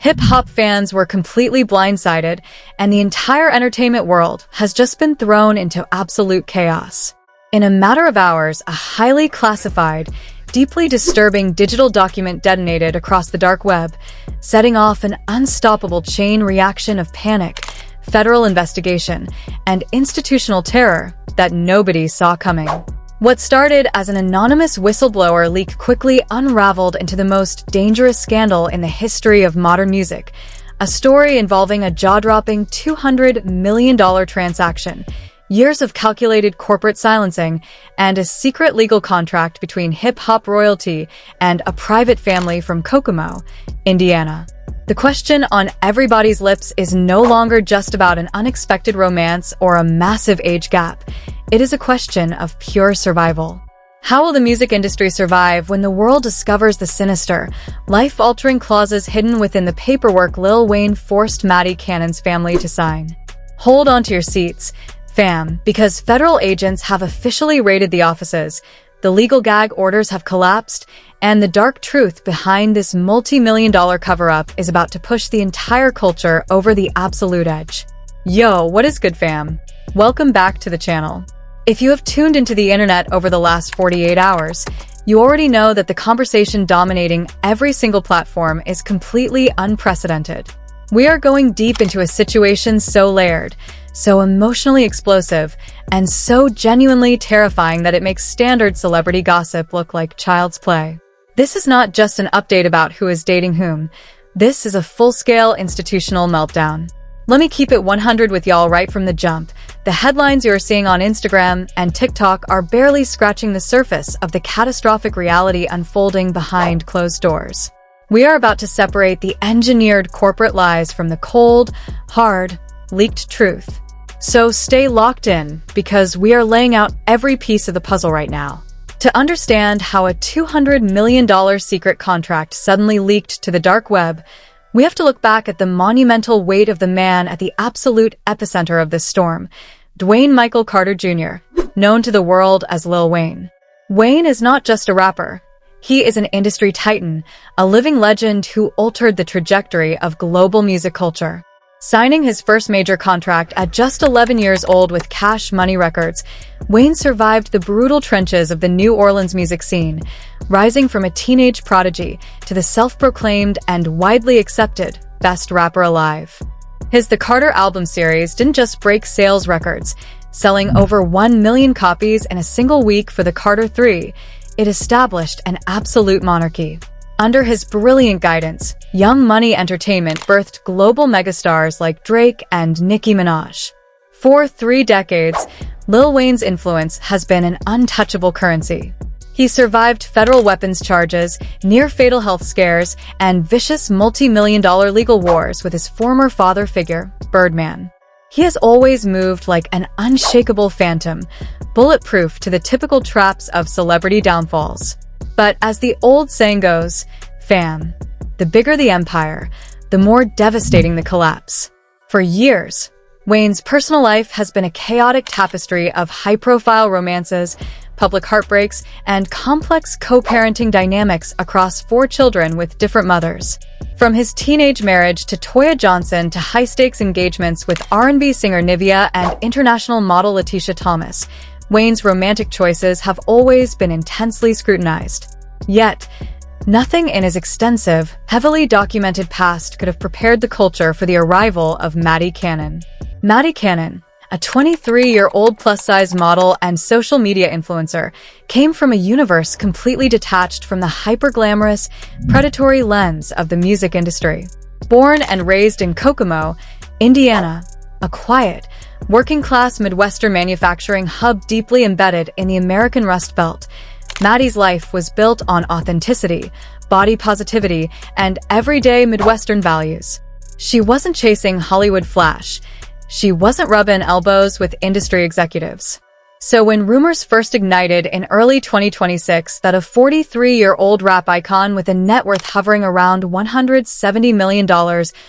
Hip-hop fans were completely blindsided, and the entire entertainment world has just been thrown into absolute chaos. In a matter of hours, a highly classified, deeply disturbing digital document detonated across the dark web, setting off an unstoppable chain reaction of panic, federal investigation, and institutional terror that nobody saw coming. What started as an anonymous whistleblower leak quickly unraveled into the most dangerous scandal in the history of modern music, a story involving a jaw-dropping $200 million transaction, years of calculated corporate silencing, and a secret legal contract between hip-hop royalty and a private family from Kokomo, Indiana. The question on everybody's lips is no longer just about an unexpected romance or a massive age gap. It is a question of pure survival. How will the music industry survive when the world discovers the sinister, life-altering clauses hidden within the paperwork Lil Wayne forced Madi Cannon's family to sign? Hold on to your seats, fam, because federal agents have officially raided the offices, the legal gag orders have collapsed, and the dark truth behind this multi-million-dollar cover-up is about to push the entire culture over the absolute edge. Yo, what is good, fam? Welcome back to the channel. If you have tuned into the internet over the last 48 hours, you already know that the conversation dominating every single platform is completely unprecedented. We are going deep into a situation so layered, so emotionally explosive, and so genuinely terrifying that it makes standard celebrity gossip look like child's play. This is not just an update about who is dating whom. This is a full-scale institutional meltdown. Let me keep it 100 with y'all right from the jump. The headlines you're seeing on Instagram and TikTok are barely scratching the surface of the catastrophic reality unfolding behind closed doors. We are about to separate the engineered corporate lies from the cold, hard, leaked truth. So stay locked in, because we are laying out every piece of the puzzle right now. To understand how a $200 million secret contract suddenly leaked to the dark web, we have to look back at the monumental weight of the man at the absolute epicenter of this storm, Dwayne Michael Carter Jr., known to the world as Lil Wayne. Wayne is not just a rapper. He is an industry titan, a living legend who altered the trajectory of global music culture. Signing his first major contract at just 11 years old with Cash Money Records, Wayne survived the brutal trenches of the New Orleans music scene, rising from a teenage prodigy to the self-proclaimed and widely accepted best rapper alive. His The Carter album series didn't just break sales records, selling over 1 million copies in a single week for the Carter 3, it established an absolute monarchy. Under his brilliant guidance, Young Money Entertainment birthed global megastars like Drake and Nicki Minaj. For 3 decades, Lil Wayne's influence has been an untouchable currency. He survived federal weapons charges, near-fatal health scares, and vicious multi-million-dollar legal wars with his former father figure, Birdman. He has always moved like an unshakable phantom, bulletproof to the typical traps of celebrity downfalls. But as the old saying goes, fam, the bigger the empire, the more devastating the collapse. For years, Wayne's personal life has been a chaotic tapestry of high-profile romances, public heartbreaks, and complex co-parenting dynamics across 4 children with different mothers. From his teenage marriage to Toya Johnson to high-stakes engagements with R&B singer Nivea and international model Letitia Thomas, Wayne's romantic choices have always been intensely scrutinized. Yet, nothing in his extensive, heavily documented past could have prepared the culture for the arrival of Madi Cannon. Madi Cannon, a 23-year-old plus-size model and social media influencer, came from a universe completely detached from the hyper-glamorous, predatory lens of the music industry. Born and raised in Kokomo, Indiana, a quiet, working-class Midwestern manufacturing hub deeply embedded in the American Rust Belt, Madi's life was built on authenticity, body positivity, and everyday Midwestern values. She wasn't chasing Hollywood flash. She wasn't rubbing elbows with industry executives. So when rumors first ignited in early 2026 that a 43-year-old rap icon with a net worth hovering around $170 million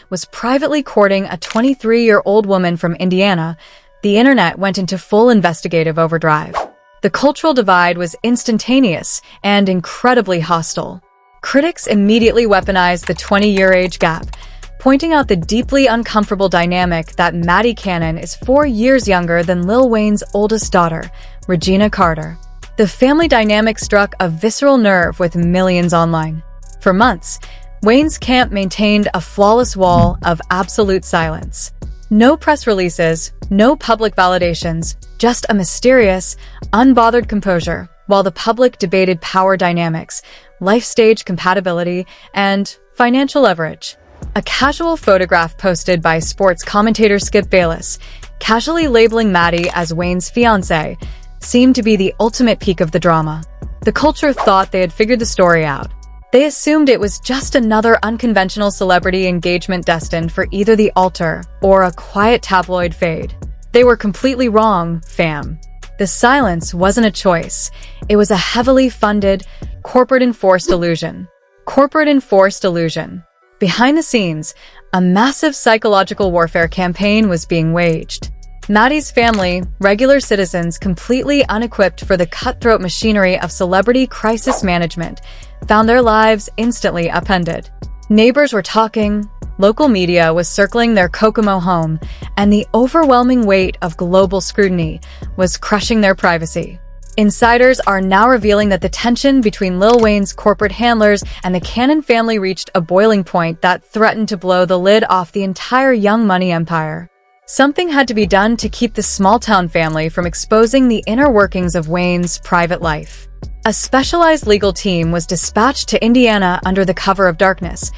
was privately courting a 23-year-old woman from Indiana, the internet went into full investigative overdrive. The cultural divide was instantaneous and incredibly hostile. Critics immediately weaponized the 20-year age gap, pointing out the deeply uncomfortable dynamic that Madi Cannon is 4 years younger than Lil Wayne's oldest daughter, Regina Carter. The family dynamic struck a visceral nerve with millions online. For months, Wayne's camp maintained a flawless wall of absolute silence. No press releases, no public validations, just a mysterious, unbothered composure, while the public debated power dynamics, life stage compatibility, and financial leverage. A casual photograph posted by sports commentator Skip Bayless, casually labeling Madi as Wayne's fiancée, seemed to be the ultimate peak of the drama. The culture thought they had figured the story out. They assumed it was just another unconventional celebrity engagement destined for either the altar or a quiet tabloid fade. They were completely wrong, fam. The silence wasn't a choice. It was a heavily funded, corporate-enforced illusion. Corporate-enforced illusion. Behind the scenes, a massive psychological warfare campaign was being waged. Madi's family, regular citizens completely unequipped for the cutthroat machinery of celebrity crisis management, found their lives instantly upended. Neighbors were talking, local media was circling their Kokomo home, and the overwhelming weight of global scrutiny was crushing their privacy. Insiders are now revealing that the tension between Lil Wayne's corporate handlers and the Cannon family reached a boiling point that threatened to blow the lid off the entire Young Money empire. Something had to be done to keep the small-town family from exposing the inner workings of Wayne's private life. A specialized legal team was dispatched to Indiana under the cover of darkness,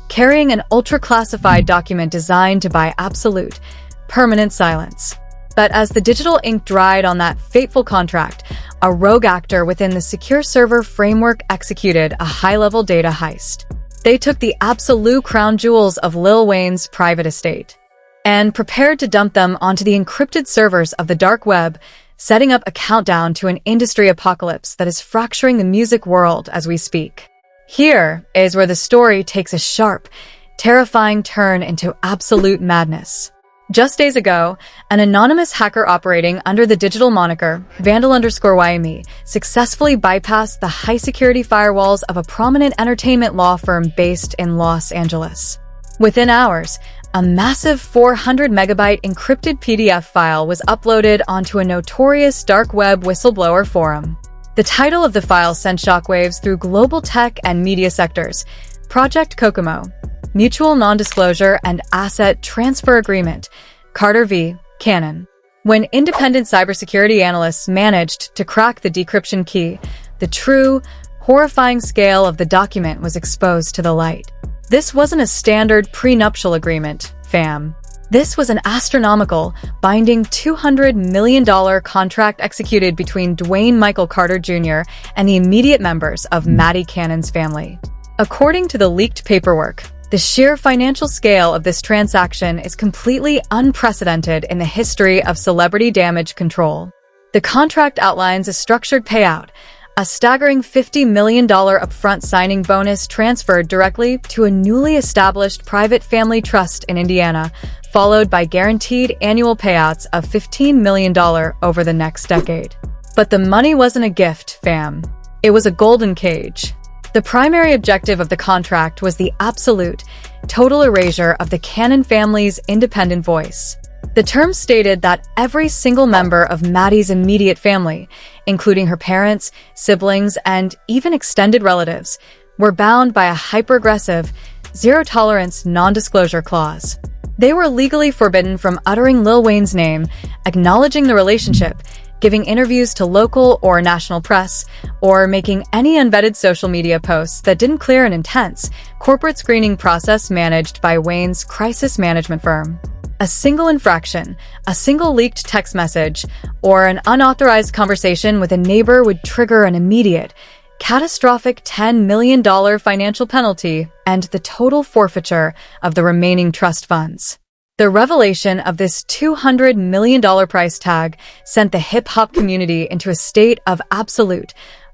carrying an ultra-classified document designed to buy absolute, permanent silence. But as the digital ink dried on that fateful contract, a rogue actor within the secure server framework executed a high-level data heist. They took the absolute crown jewels of Lil Wayne's private estate and prepared to dump them onto the encrypted servers of the dark web, setting up a countdown to an industry apocalypse that is fracturing the music world as we speak. Here is where the story takes a sharp, terrifying turn into absolute madness. Just days ago, an anonymous hacker operating under the digital moniker Vandal_YME successfully bypassed the high-security firewalls of a prominent entertainment law firm based in Los Angeles. Within hours, a massive 400-megabyte encrypted PDF file was uploaded onto a notorious dark web whistleblower forum. The title of the file sent shockwaves through global tech and media sectors: Project Kokomo, Mutual Non-Disclosure and Asset Transfer Agreement, Carter v. Cannon. When independent cybersecurity analysts managed to crack the decryption key, the true, horrifying scale of the document was exposed to the light. This wasn't a standard prenuptial agreement, fam. This was an astronomical, binding $200 million contract executed between Dwayne Michael Carter Jr. and the immediate members of Madi Cannon's family. According to the leaked paperwork, the sheer financial scale of this transaction is completely unprecedented in the history of celebrity damage control. The contract outlines a structured payout, a staggering $50 million upfront signing bonus transferred directly to a newly established private family trust in Indiana, followed by guaranteed annual payouts of $15 million over the next decade. But the money wasn't a gift, fam. It was a golden cage. The primary objective of the contract was the absolute, total erasure of the Cannon family's independent voice. The terms stated that every single member of Madi's immediate family, including her parents, siblings, and even extended relatives, were bound by a hyper-aggressive, zero-tolerance non-disclosure clause. They were legally forbidden from uttering Lil Wayne's name, acknowledging the relationship, giving interviews to local or national press, or making any unvetted social media posts that didn't clear an intense, corporate screening process managed by Wayne's crisis management firm. A single infraction, a single leaked text message, or an unauthorized conversation with a neighbor would trigger an immediate, catastrophic $10 million financial penalty and the total forfeiture of the remaining trust funds. The revelation of this $200 million price tag sent the hip-hop community into a state of absolute,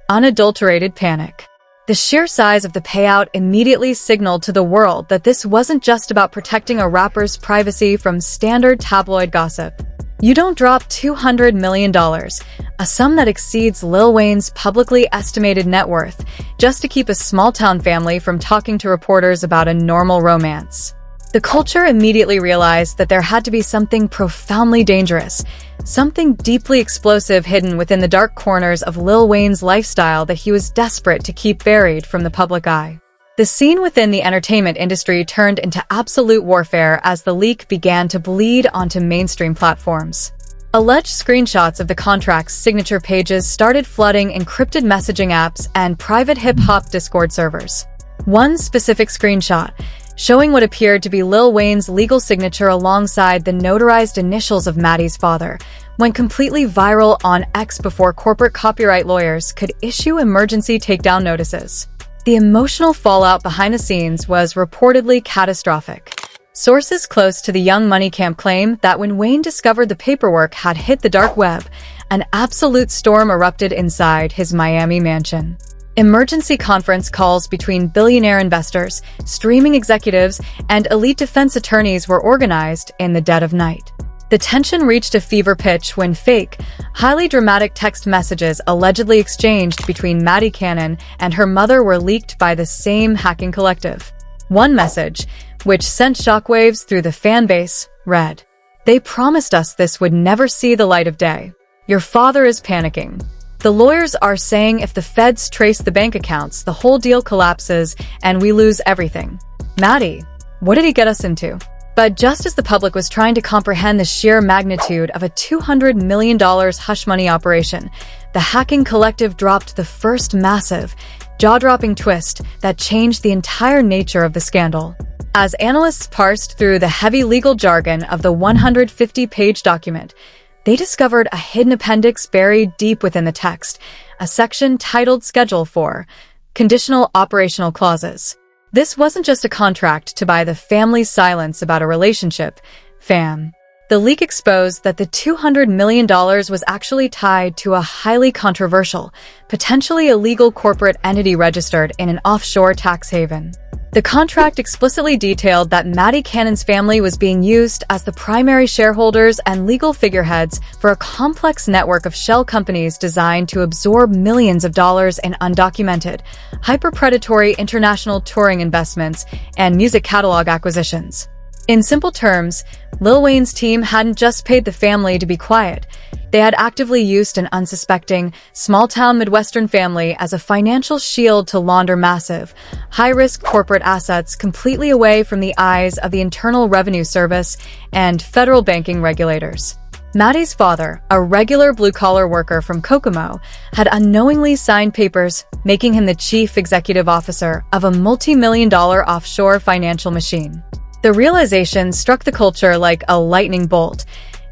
unadulterated panic. The sheer size of the payout immediately signaled to the world that this wasn't just about protecting a rapper's privacy from standard tabloid gossip. You don't drop $200 million, a sum that exceeds Lil Wayne's publicly estimated net worth, just to keep a small-town family from talking to reporters about a normal romance. The culture immediately realized that there had to be something profoundly dangerous, something deeply explosive hidden within the dark corners of Lil Wayne's lifestyle that he was desperate to keep buried from the public eye. The scene within the entertainment industry turned into absolute warfare as the leak began to bleed onto mainstream platforms. Alleged screenshots of the contract's signature pages started flooding encrypted messaging apps and private hip-hop Discord servers. One specific screenshot, showing what appeared to be Lil Wayne's legal signature alongside the notarized initials of Madi's father, went completely viral on X before corporate copyright lawyers could issue emergency takedown notices. The emotional fallout behind the scenes was reportedly catastrophic. Sources close to the Young Money camp claim that when Wayne discovered the paperwork had hit the dark web, an absolute storm erupted inside his Miami mansion. Emergency conference calls between billionaire investors, streaming executives, and elite defense attorneys were organized in the dead of night. The tension reached a fever pitch when fake, highly dramatic text messages allegedly exchanged between Madi Cannon and her mother were leaked by the same hacking collective. One message, which sent shockwaves through the fan base, read, "They promised us this would never see the light of day. Your father is panicking. The lawyers are saying if the feds trace the bank accounts, the whole deal collapses and we lose everything. Madi, what did he get us into?" But just as the public was trying to comprehend the sheer magnitude of a $200 million hush money operation, the hacking collective dropped the first massive, jaw-dropping twist that changed the entire nature of the scandal. As analysts parsed through the heavy legal jargon of the 150-page document, they discovered a hidden appendix buried deep within the text, a section titled Schedule 4, Conditional Operational Clauses. This wasn't just a contract to buy the family's silence about a relationship, fam. The leak exposed that the $200 million was actually tied to a highly controversial, potentially illegal corporate entity registered in an offshore tax haven. The contract explicitly detailed that Madi Cannon's family was being used as the primary shareholders and legal figureheads for a complex network of shell companies designed to absorb millions of dollars in undocumented, hyper-predatory international touring investments and music catalog acquisitions. In simple terms, Lil Wayne's team hadn't just paid the family to be quiet. They had actively used an unsuspecting, small-town Midwestern family as a financial shield to launder massive, high-risk corporate assets completely away from the eyes of the Internal Revenue Service and federal banking regulators. Madi's father, a regular blue-collar worker from Kokomo, had unknowingly signed papers making him the chief executive officer of a multi-million-dollar offshore financial machine. The realization struck the culture like a lightning bolt.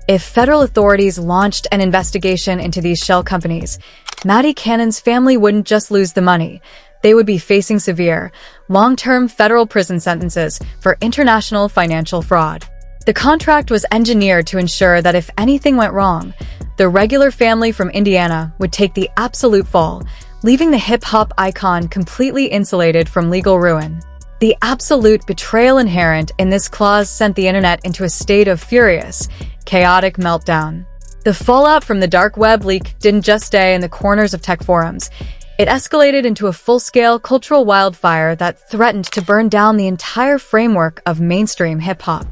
If federal authorities launched an investigation into these shell companies, Madi Cannon's family wouldn't just lose the money. They would be facing severe, long-term federal prison sentences for international financial fraud. The contract was engineered to ensure that if anything went wrong, the regular family from Indiana would take the absolute fall, leaving the hip-hop icon completely insulated from legal ruin. The absolute betrayal inherent in this clause sent the internet into a state of furious, chaotic meltdown. The fallout from the dark web leak didn't just stay in the corners of tech forums. It escalated into a full-scale cultural wildfire that threatened to burn down the entire framework of mainstream hip-hop.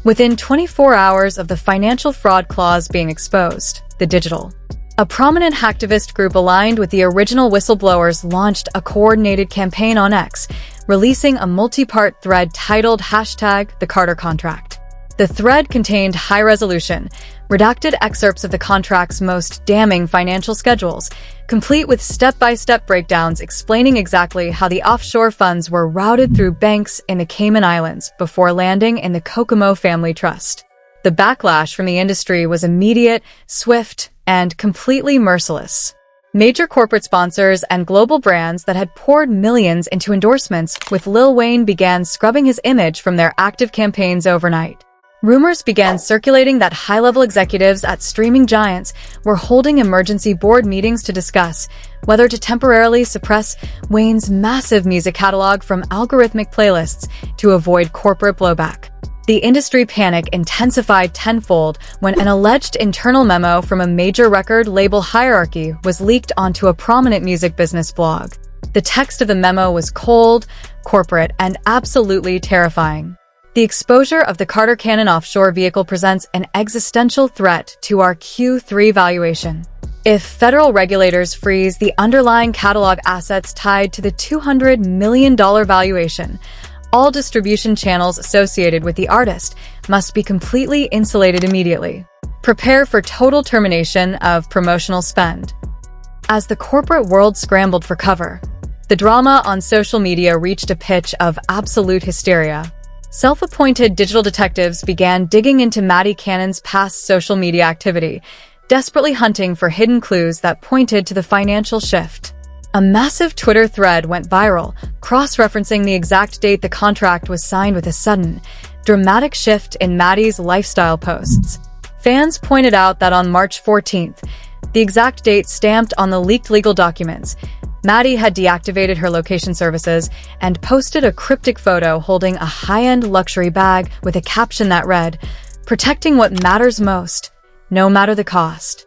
Within 24 hours of the financial fraud clause being exposed, the Digital, a prominent hacktivist group aligned with the original whistleblowers, launched a coordinated campaign on X, releasing a multi-part thread titled #The Carter Contract. The thread contained high-resolution, redacted excerpts of the contract's most damning financial schedules, complete with step-by-step breakdowns explaining exactly how the offshore funds were routed through banks in the Cayman Islands before landing in the Kokomo Family Trust. The backlash from the industry was immediate, swift, and completely merciless. Major corporate sponsors and global brands that had poured millions into endorsements with Lil Wayne began scrubbing his image from their active campaigns overnight. Rumors began circulating that high-level executives at streaming giants were holding emergency board meetings to discuss whether to temporarily suppress Wayne's massive music catalog from algorithmic playlists to avoid corporate blowback. The industry panic intensified tenfold when an alleged internal memo from a major record label hierarchy was leaked onto a prominent music business blog. The text of the memo was cold, corporate, and absolutely terrifying. The exposure of the Carter Cannon offshore vehicle presents an existential threat to our Q3 valuation. If federal regulators freeze the underlying catalog assets tied to the $200 million valuation, all distribution channels associated with the artist must be completely insulated immediately. Prepare for total termination of promotional spend. As the corporate world scrambled for cover, the drama on social media reached a pitch of absolute hysteria. Self-appointed digital detectives began digging into Madi Cannon's past social media activity, desperately hunting for hidden clues that pointed to the financial shift. A massive Twitter thread went viral, cross-referencing the exact date the contract was signed with a sudden, dramatic shift in Madi's lifestyle posts. Fans pointed out that on March 14th, the exact date stamped on the leaked legal documents, Madi had deactivated her location services and posted a cryptic photo holding a high-end luxury bag with a caption that read, "Protecting what matters most, no matter the cost."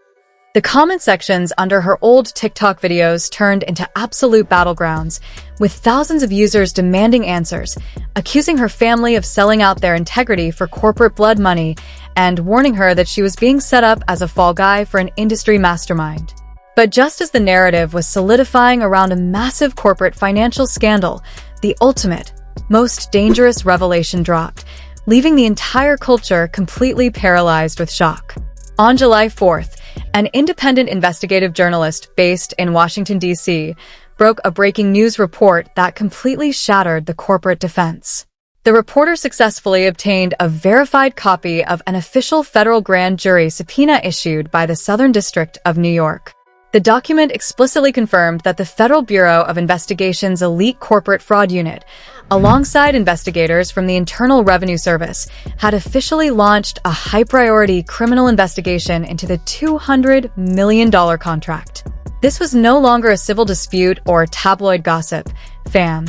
The comment sections under her old TikTok videos turned into absolute battlegrounds, with thousands of users demanding answers, accusing her family of selling out their integrity for corporate blood money, and warning her that she was being set up as a fall guy for an industry mastermind. But just as the narrative was solidifying around a massive corporate financial scandal, the ultimate, most dangerous revelation dropped, leaving the entire culture completely paralyzed with shock. On July 4th, an independent investigative journalist based in Washington, D.C., broke a breaking news report that completely shattered the corporate defense. The reporter successfully obtained a verified copy of an official federal grand jury subpoena issued by the Southern District of New York. The document explicitly confirmed that the Federal Bureau of Investigation's elite corporate fraud unit, alongside investigators from the Internal Revenue Service, had officially launched a high-priority criminal investigation into the $200 million contract. This was no longer a civil dispute or tabloid gossip, fam.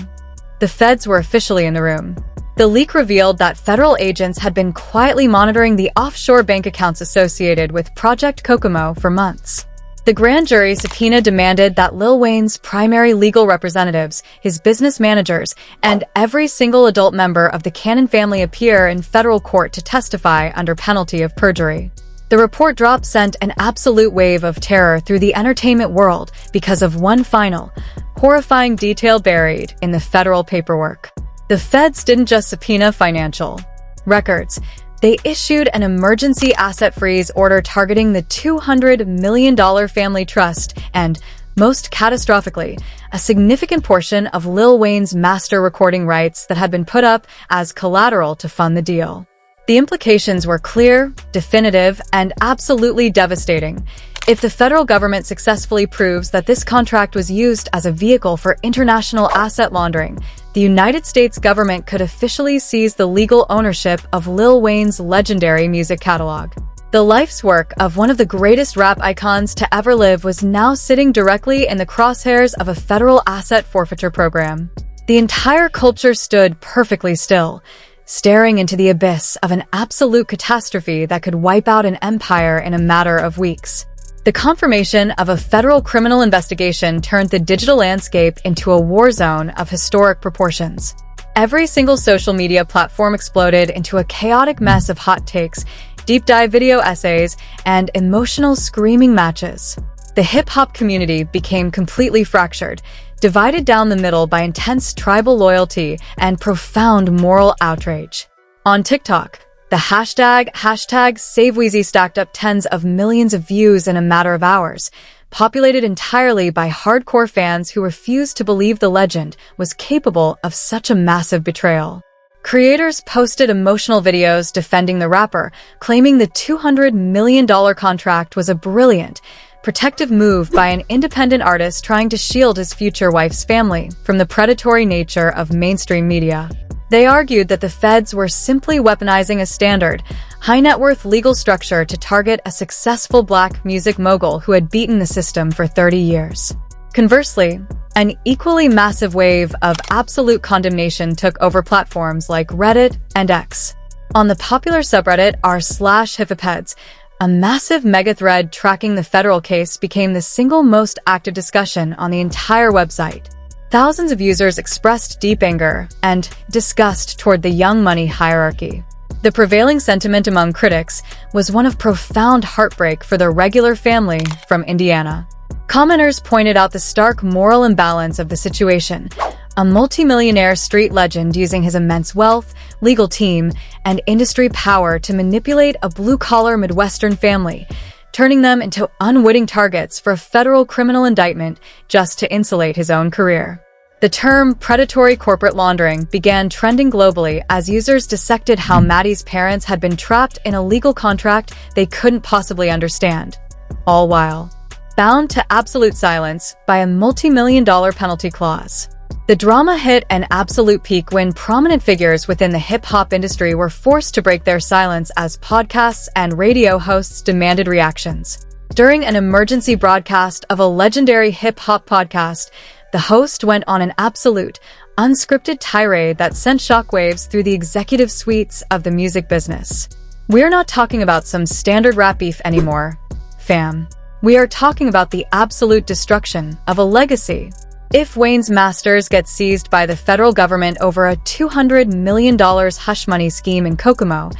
The feds were officially in the room. The leak revealed that federal agents had been quietly monitoring the offshore bank accounts associated with Project Kokomo for months. The grand jury subpoena demanded that Lil Wayne's primary legal representatives, his business managers, and every single adult member of the Cannon family appear in federal court to testify under penalty of perjury. The report drop sent an absolute wave of terror through the entertainment world because of one final, horrifying detail buried in the federal paperwork. The feds didn't just subpoena financial records. They issued an emergency asset freeze order targeting the $200 million family trust and, most catastrophically, a significant portion of Lil Wayne's master recording rights that had been put up as collateral to fund the deal. The implications were clear, definitive, and absolutely devastating. If the federal government successfully proves that this contract was used as a vehicle for international asset laundering, the United States government could officially seize the legal ownership of Lil Wayne's legendary music catalog. The life's work of one of the greatest rap icons to ever live was now sitting directly in the crosshairs of a federal asset forfeiture program. The entire culture stood perfectly still, staring into the abyss of an absolute catastrophe that could wipe out an empire in a matter of weeks. The confirmation of a federal criminal investigation turned the digital landscape into a war zone of historic proportions. Every single social media platform exploded into a chaotic mess of hot takes, deep dive video essays, and emotional screaming matches. The hip-hop community became completely fractured, divided down the middle by intense tribal loyalty and profound moral outrage. On TikTok, the hashtag SaveWeezy stacked up tens of millions of views in a matter of hours, populated entirely by hardcore fans who refused to believe the legend was capable of such a massive betrayal. Creators posted emotional videos defending the rapper, claiming the $200 million contract was a brilliant, protective move by an independent artist trying to shield his future wife's family from the predatory nature of mainstream media. They argued that the feds were simply weaponizing a standard, high-net-worth legal structure to target a successful black music mogul who had beaten the system for 30 years. Conversely, an equally massive wave of absolute condemnation took over platforms like Reddit and X. On the popular subreddit r/hiphopheads, a massive mega-thread tracking the federal case became the single most active discussion on the entire website. Thousands of users expressed deep anger and disgust toward the Young Money hierarchy. The prevailing sentiment among critics was one of profound heartbreak for the regular family from Indiana. Commenters pointed out the stark moral imbalance of the situation. A multimillionaire street legend using his immense wealth, legal team, and industry power to manipulate a blue-collar Midwestern family, turning them into unwitting targets for a federal criminal indictment just to insulate his own career. The term predatory corporate laundering began trending globally as users dissected how Madi's parents had been trapped in a legal contract they couldn't possibly understand, all while bound to absolute silence by a multi-million-dollar penalty clause. The drama hit an absolute peak when prominent figures within the hip-hop industry were forced to break their silence as podcasts and radio hosts demanded reactions. During an emergency broadcast of a legendary hip-hop podcast, the host went on an absolute, unscripted tirade that sent shockwaves through the executive suites of the music business. We're not talking about some standard rap beef anymore, fam. We are talking about the absolute destruction of a legacy. If Wayne's masters get seized by the federal government over a $200 million hush money scheme in Kokomo,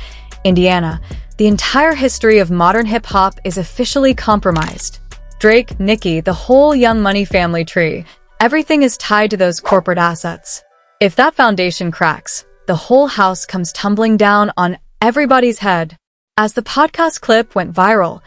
Indiana, the entire history of modern hip-hop is officially compromised. Drake, Nicki, the whole Young Money family tree, everything is tied to those corporate assets. If that foundation cracks, the whole house comes tumbling down on everybody's head. As the podcast clip went viral,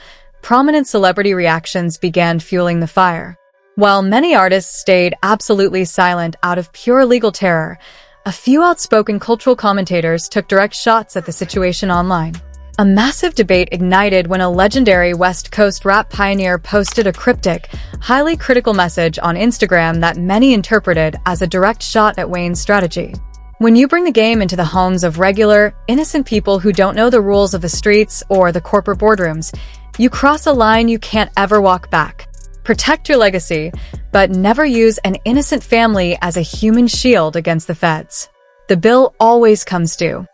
prominent celebrity reactions began fueling the fire. While many artists stayed absolutely silent out of pure legal terror, a few outspoken cultural commentators took direct shots at the situation online. A massive debate ignited when a legendary West Coast rap pioneer posted a cryptic, highly critical message on Instagram that many interpreted as a direct shot at Wayne's strategy. When you bring the game into the homes of regular, innocent people who don't know the rules of the streets or the corporate boardrooms, you cross a line you can't ever walk back. Protect your legacy, but never use an innocent family as a human shield against the feds. The bill always comes due.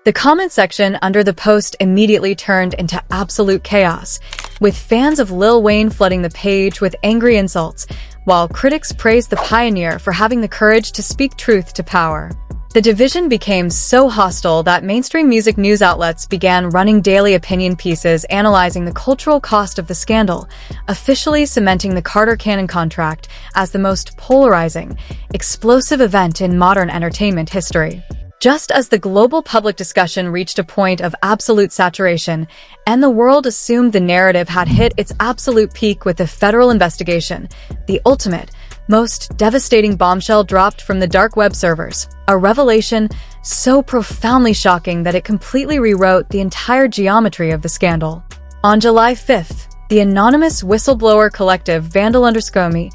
The comment section under the post immediately turned into absolute chaos, with fans of Lil Wayne flooding the page with angry insults, while critics praised the pioneer for having the courage to speak truth to power. The division became so hostile that mainstream music news outlets began running daily opinion pieces analyzing the cultural cost of the scandal, officially cementing the Carter-Cannon contract as the most polarizing, explosive event in modern entertainment history. Just as the global public discussion reached a point of absolute saturation, and the world assumed the narrative had hit its absolute peak with the federal investigation, the ultimate, most devastating bombshell dropped from the dark web servers, a revelation so profoundly shocking that it completely rewrote the entire geometry of the scandal. On July 5th, the anonymous whistleblower collective Vandal_Me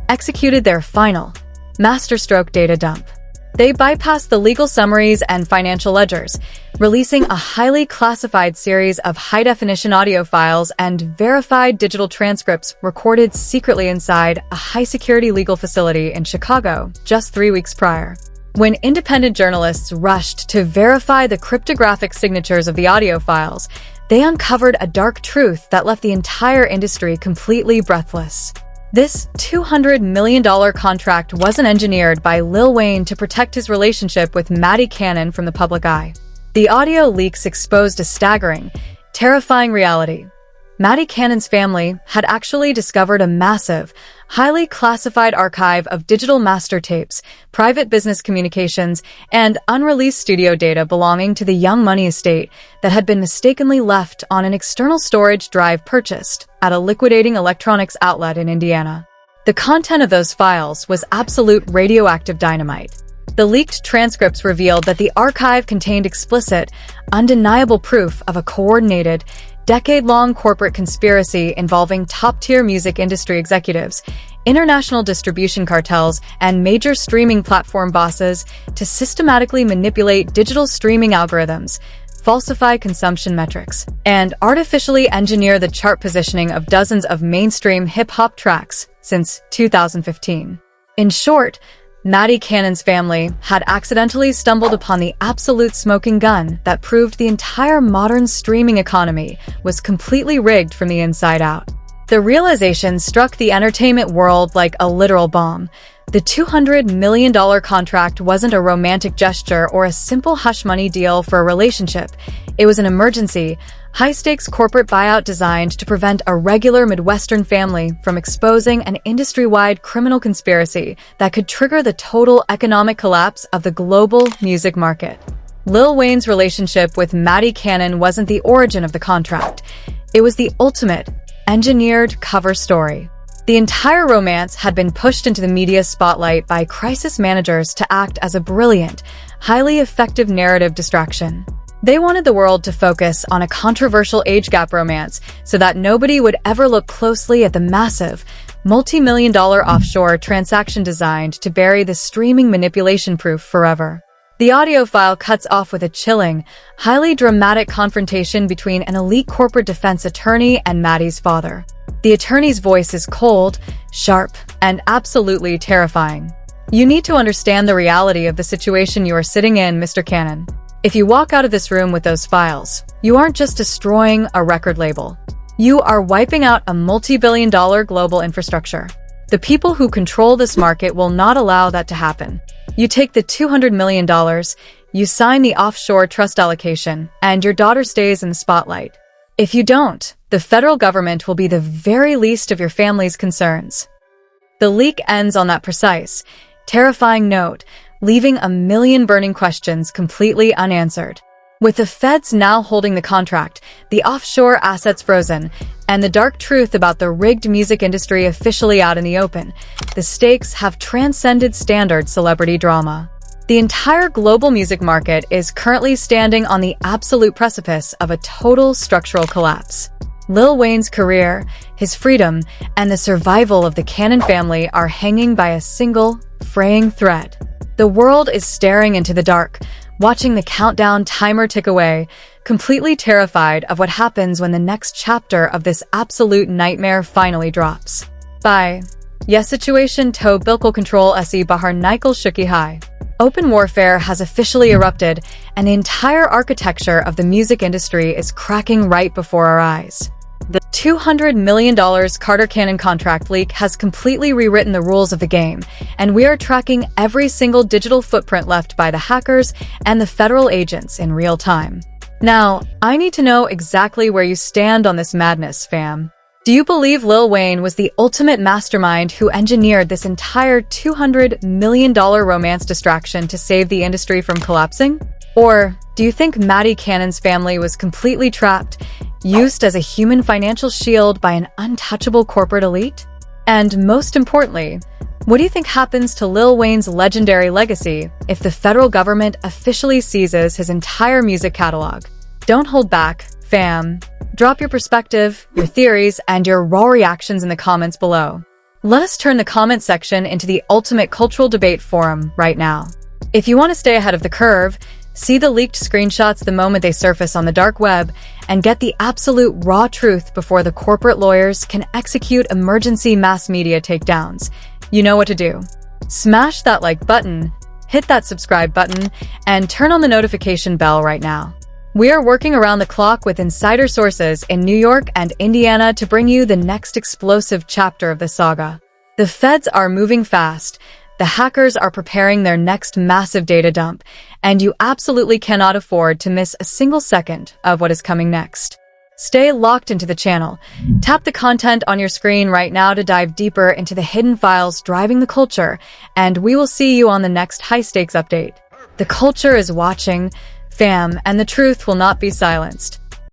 executed their final, masterstroke data dump. They bypassed the legal summaries and financial ledgers, releasing a highly classified series of high-definition audio files and verified digital transcripts recorded secretly inside a high-security legal facility in Chicago just 3 weeks prior. When independent journalists rushed to verify the cryptographic signatures of the audio files, they uncovered a dark truth that left the entire industry completely breathless. This $200 million contract wasn't engineered by Lil Wayne to protect his relationship with Madi from the public eye. The audio leaks exposed a staggering, terrifying reality. Madi family had actually discovered a massive, highly classified archive of digital master tapes, private business communications, and unreleased studio data belonging to the Young Money estate that had been mistakenly left on an external storage drive purchased at a liquidating electronics outlet in Indiana. The content of those files was absolute radioactive dynamite. The leaked transcripts revealed that the archive contained explicit, undeniable proof of a coordinated, decade-long corporate conspiracy involving top-tier music industry executives, international distribution cartels, and major streaming platform bosses to systematically manipulate digital streaming algorithms, falsify consumption metrics, and artificially engineer the chart positioning of dozens of mainstream hip-hop tracks since 2015. In short, Madi family had accidentally stumbled upon the absolute smoking gun that proved the entire modern streaming economy was completely rigged from the inside out. The realization struck the entertainment world like a literal bomb. The $200 million contract wasn't a romantic gesture or a simple hush-money deal for a relationship. It was an emergency, high-stakes corporate buyout designed to prevent a regular Midwestern family from exposing an industry-wide criminal conspiracy that could trigger the total economic collapse of the global music market. Lil Wayne's relationship with Madi wasn't the origin of the contract. It was the ultimate, engineered cover story. The entire romance had been pushed into the media spotlight by crisis managers to act as a brilliant, highly effective narrative distraction. They wanted the world to focus on a controversial age gap romance so that nobody would ever look closely at the massive, multi-million-dollar offshore transaction designed to bury the streaming manipulation proof forever. The audio file cuts off with a chilling, highly dramatic confrontation between an elite corporate defense attorney and Madi's father. The attorney's voice is cold, sharp, and absolutely terrifying. You need to understand the reality of the situation you are sitting in, Mr. Cannon. If you walk out of this room with those files, you aren't just destroying a record label. You are wiping out a multi-billion-dollar global infrastructure. The people who control this market will not allow that to happen. You take the $200 million, you sign the offshore trust allocation, and your daughter stays in the spotlight. If you don't, the federal government will be the very least of your family's concerns. The leak ends on that precise, terrifying note, leaving a million burning questions completely unanswered. With the feds now holding the contract, the offshore assets frozen, and the dark truth about the rigged music industry officially out in the open, the stakes have transcended standard celebrity drama. The entire global music market is currently standing on the absolute precipice of a total structural collapse. Lil Wayne's career, his freedom, and the survival of the Cannon family are hanging by a single, fraying thread. The world is staring into the dark, watching the countdown timer tick away, completely terrified of what happens when the next chapter of this absolute nightmare finally drops. Bye. Yes, situation to bilkul control se bahar nikal shuki hai. Open warfare has officially erupted, and the entire architecture of the music industry is cracking right before our eyes. The $200 million Carter Cannon contract leak has completely rewritten the rules of the game, and we are tracking every single digital footprint left by the hackers and the federal agents in real time. Now, I need to know exactly where you stand on this madness, fam. Do you believe Lil Wayne was the ultimate mastermind who engineered this entire $200 million romance distraction to save the industry from collapsing? Or do you think Madi Cannon's family was completely trapped, used as a human financial shield by an untouchable corporate elite? And most importantly, what do you think happens to Lil Wayne's legendary legacy if the federal government officially seizes his entire music catalog? Don't hold back, fam. Drop your perspective, your theories, and your raw reactions in the comments below. Let us turn the comment section into the ultimate cultural debate forum right now. If you want to stay ahead of the curve, see the leaked screenshots the moment they surface on the dark web, and get the absolute raw truth before the corporate lawyers can execute emergency mass media takedowns. You know what to do. Smash that like button, hit that subscribe button, and turn on the notification bell right now. We are working around the clock with insider sources in New York and Indiana to bring you the next explosive chapter of the saga. The feds are moving fast, the hackers are preparing their next massive data dump, and you absolutely cannot afford to miss a single second of what is coming next. Stay locked into the channel. Tap the content on your screen right now to dive deeper into the hidden files driving the culture, and we will see you on the next high-stakes update. The culture is watching, fam, and the truth will not be silenced.